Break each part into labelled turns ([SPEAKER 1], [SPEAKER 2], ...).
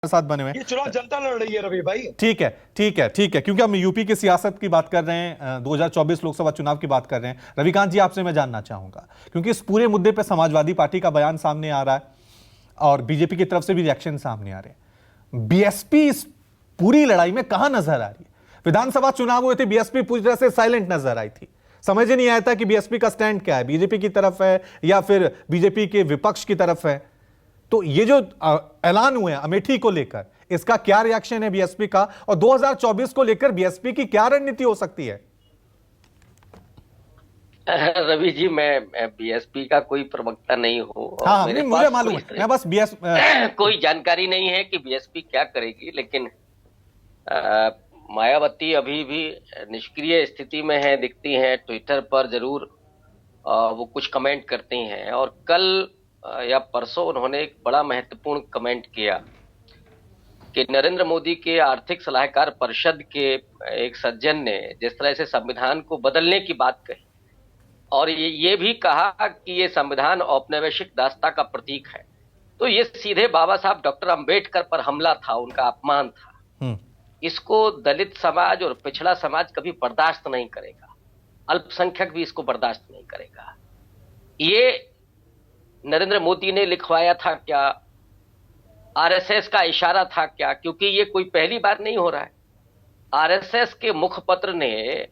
[SPEAKER 1] साथ बने हुए
[SPEAKER 2] ये चुनाव जनता लड़ रही है रवि भाई।
[SPEAKER 1] ठीक है, ठीक है, ठीक है, क्योंकि हम यूपी की सियासत की बात कर रहे हैं, 2024 लोकसभा चुनाव की बात कर रहे हैं। रविकांत जी, आपसे मैं जानना चाहूंगा, क्योंकि इस पूरे मुद्दे पे समाजवादी पार्टी का बयान सामने आ रहा है और बीजेपी की तरफ से भी रिएक्शन सामने आ रहे हैं। बीएसपी इस पूरी लड़ाई में कहां नजर आ रही है? विधानसभा चुनाव हुए थे, बीएसपी पूरी तरह से साइलेंट नजर आई थी। समझ ही नहीं आया था कि बीएसपी का स्टैंड क्या है, बीजेपी की तरफ है या फिर बीजेपी के विपक्ष की तरफ है। तो ये जो ऐलान हुए अमेठी को लेकर, इसका क्या रिएक्शन है बीएसपी का, और 2024 को लेकर बीएसपी की क्या रणनीति हो सकती है?
[SPEAKER 3] रवि जी, मैं बीएसपी का कोई प्रवक्ता नहीं हूँ और
[SPEAKER 1] हाँ,
[SPEAKER 3] मेरे
[SPEAKER 1] मुझे
[SPEAKER 3] पास
[SPEAKER 1] मालूम है, मैं बस
[SPEAKER 3] कोई जानकारी नहीं है कि बीएसपी क्या करेगी। लेकिन मायावती अभी भी निष्क्रिय स्थिति में है, दिखती हैं। ट्विटर पर जरूर वो कुछ कमेंट करती हैं और कल या परसों उन्होंने एक बड़ा महत्वपूर्ण कमेंट किया कि नरेंद्र मोदी के आर्थिक सलाहकार परिषद के एक सज्जन ने जिस तरह से संविधान को बदलने की बात कही और ये भी कहा कि ये संविधान औपनिवेशिक दासता का प्रतीक है, तो ये सीधे बाबा साहब डॉक्टर अंबेडकर पर हमला था, उनका अपमान था। इसको दलित समाज और पिछड़ा समाज कभी बर्दाश्त नहीं करेगा, अल्पसंख्यक भी इसको बर्दाश्त नहीं करेगा। ये नरेंद्र मोदी ने लिखवाया था क्या? आरएसएस का इशारा था क्या? क्योंकि ये कोई पहली बार नहीं हो रहा है। आरएसएस के मुखपत्र ने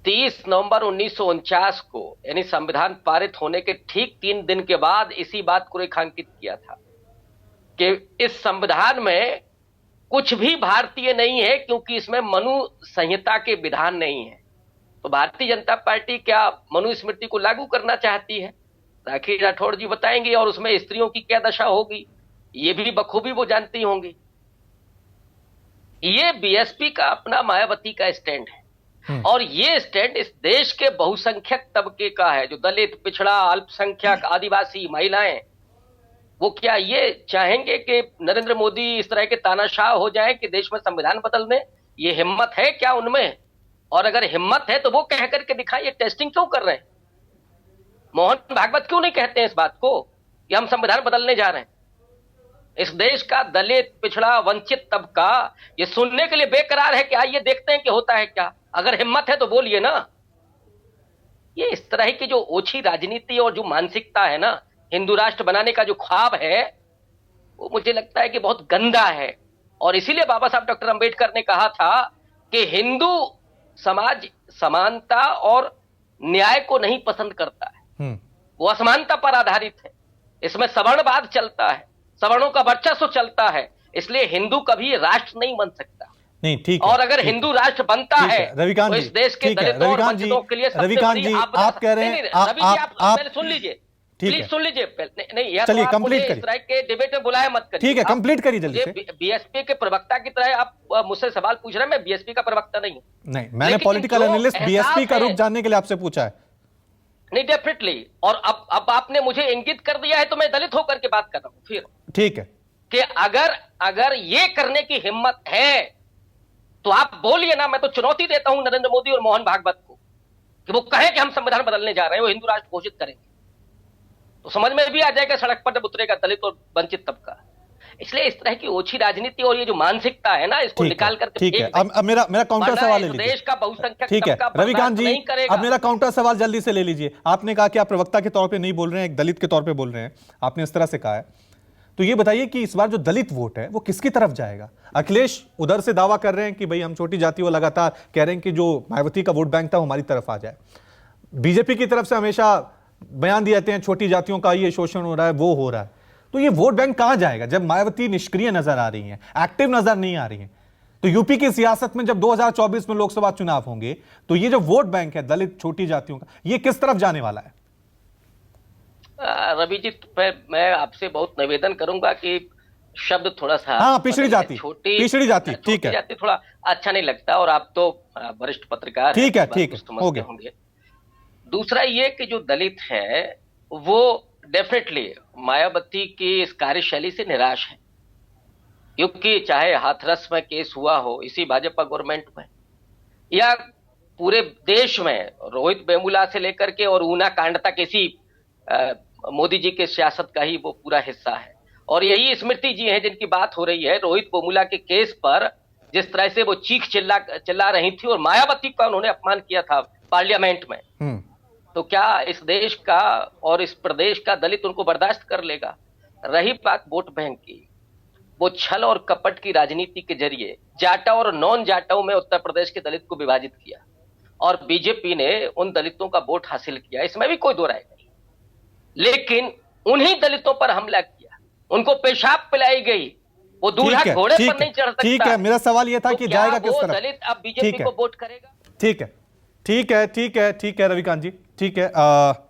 [SPEAKER 3] 30 नवंबर 1949 को, यानी संविधान पारित होने के ठीक 3 दिन के बाद, इसी बात को रेखांकित किया था कि इस संविधान में कुछ भी भारतीय नहीं है क्योंकि इसमें मनु संहिता के विधान नहीं है। तो भारतीय जनता पार्टी क्या मनुस्मृति को लागू करना चाहती है? राखी राठौड़ जी बताएंगे। और उसमें स्त्रियों की क्या दशा होगी ये भी बखूबी वो जानती होंगी। ये बीएसपी का अपना मायावती का स्टैंड है और ये स्टैंड इस देश के बहुसंख्यक तबके का है, जो दलित, पिछड़ा, अल्पसंख्यक, आदिवासी, महिलाएं। वो क्या ये चाहेंगे कि नरेंद्र मोदी इस तरह के तानाशाह हो जाए कि देश में संविधान बदल दें? ये हिम्मत है क्या उनमें? और अगर हिम्मत है तो वो कह करके दिखाइए। टेस्टिंग क्यों कर रहे हैं? मोहन भागवत क्यों नहीं कहते हैं इस बात को कि हम संविधान बदलने जा रहे हैं? इस देश का दलित, पिछड़ा, वंचित तबका ये सुनने के लिए बेकरार है कि आइए देखते हैं कि होता है क्या। अगर हिम्मत है तो बोलिए ना। ये इस तरह की जो ओछी राजनीति और जो मानसिकता है ना, हिंदू राष्ट्र बनाने का जो ख्वाब है, वो मुझे लगता है कि बहुत गंदा है। और इसीलिए बाबा साहब डॉक्टर अंबेडकर ने कहा था कि हिंदू समाज समानता और न्याय को नहीं पसंद करता है, वो असमानता पर आधारित है। इसमें सवर्णवाद चलता है, सवर्णों का वर्चस्व चलता है, इसलिए हिंदू कभी राष्ट्र नहीं बन सकता।
[SPEAKER 1] नहीं, ठीक है,
[SPEAKER 3] और अगर हिंदू राष्ट्र बनता है तो इस देश के दलितों और वंचितों के लिए सबसे बड़ी
[SPEAKER 1] आप कह रहे हैं,
[SPEAKER 3] आप सुन लीजिए, प्लीज सुन लीजिए। नहीं,
[SPEAKER 1] चलिए कंप्लीट करिए।
[SPEAKER 3] इस तरह के डिबेट में बुलाया मत करिए।
[SPEAKER 1] ठीक है, कंप्लीट करिए जल्दी से।
[SPEAKER 3] बीएसपी के प्रवक्ता की तरह आप मुझसे सवाल पूछ रहे हैं। मैं बीएसपी का प्रवक्ता नहीं हूं।
[SPEAKER 1] नहीं, मैंने पॉलिटिकल एनालिस्ट बीएसपी का रुख जानने के लिए आपसे पूछा है।
[SPEAKER 3] नहीं, डेफिनेटली। और अब आपने मुझे इंगित कर दिया है तो मैं दलित होकर के बात कर रहा हूं फिर।
[SPEAKER 1] ठीक है
[SPEAKER 3] कि अगर ये करने की हिम्मत है तो आप बोलिए ना। मैं तो चुनौती देता हूं नरेंद्र मोदी और मोहन भागवत को कि वो कहे कि हम संविधान बदलने जा रहे हैं, वो हिंदू राष्ट्र घोषित करेंगे, तो समझ में भी आ जाएगा सड़क पर जब उतरेगा दलित और वंचित तबका। इसलिए इस तरह की ओछी राजनीति और ये जो मानसिकता है ना, इसको निकाल करके
[SPEAKER 1] ठीक है। अब मेरा काउंटर सवाल ले लीजिए।
[SPEAKER 3] देश का बहुसंख्यक
[SPEAKER 1] ठीक है रविकांत जी,
[SPEAKER 3] अब
[SPEAKER 1] मेरा काउंटर सवाल जल्दी से ले लीजिए। आपने कहा कि आप प्रवक्ता के तौर पे नहीं बोल रहे हैं, एक दलित के तौर पे बोल रहे हैं, आपने इस तरह से कहा है। तो ये बताइए कि इस बार जो दलित वोट है वो किसकी तरफ जाएगा? अखिलेश उधर से दावा कर रहे हैं कि भाई हम छोटी जाति, वो लगातार कह रहे हैं कि जो मायावती का वोट बैंक था वो हमारी तरफ आ जाए। बीजेपी की तरफ से हमेशा बयान दिए जाते हैं छोटी जातियों का ये शोषण हो रहा है, वो हो रहा है। तो ये वोट बैंक कहां जाएगा जब मायावती निष्क्रिय नजर आ रही है, एक्टिव नजर नहीं आ रही है? तो यूपी की सियासत में जब 2024 में लोकसभा चुनाव होंगे तो ये जो वोट बैंक है दलित, छोटी जातियों का, ये किस तरफ जाने वाला है?
[SPEAKER 3] रवि जी, मैं आपसे बहुत निवेदन करूंगा कि शब्द थोड़ा सा,
[SPEAKER 1] हाँ, पिछड़ी जाति, ठीक है,
[SPEAKER 3] जाति थोड़ा अच्छा नहीं लगता। और आप तो वरिष्ठ पत्रकार
[SPEAKER 1] ठीक है, हो गया।
[SPEAKER 3] होंगे। दूसरा ये कि जो दलित है वो डेफिनेटली मायावती की इस कार्यशैली से निराश है, क्योंकि चाहे हाथरस में केस हुआ हो इसी भाजपा गवर्नमेंट में, या पूरे देश में रोहित वेमुला से लेकर के और ऊना कांड तक इसी मोदी जी के सियासत का ही वो पूरा हिस्सा है। और यही स्मृति जी हैं जिनकी बात हो रही है रोहित बोमुला के केस पर, जिस तरह से वो चीख चिल्ला रही थी और मायावती का उन्होंने अपमान किया था पार्लियामेंट में। तो क्या इस देश का और इस प्रदेश का दलित उनको बर्दाश्त कर लेगा? रही बात वोट बैंक की, वो छल और कपट की राजनीति के जरिए जाटा और नॉन जाटाओं में उत्तर प्रदेश के दलित को विभाजित किया और बीजेपी ने उन दलितों का वोट हासिल किया, इसमें भी कोई दो राय नहीं। लेकिन उन्हीं दलितों पर हमला किया, उनको पेशाब पिलाई गई, वो दूल्हा घोड़े पर नहीं चढ़ सकता।
[SPEAKER 1] ठीक है, मेरा सवाल यह था
[SPEAKER 3] तो
[SPEAKER 1] कि जाएगा किस तरफ?
[SPEAKER 3] दलित अब बीजेपी को वोट करेगा?
[SPEAKER 1] ठीक है, ठीक है, ठीक है, ठीक है रविकांत जी, ठीक है।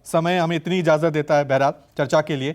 [SPEAKER 1] समय हमें इतनी इजाजत देता है बहरहाल चर्चा के लिए।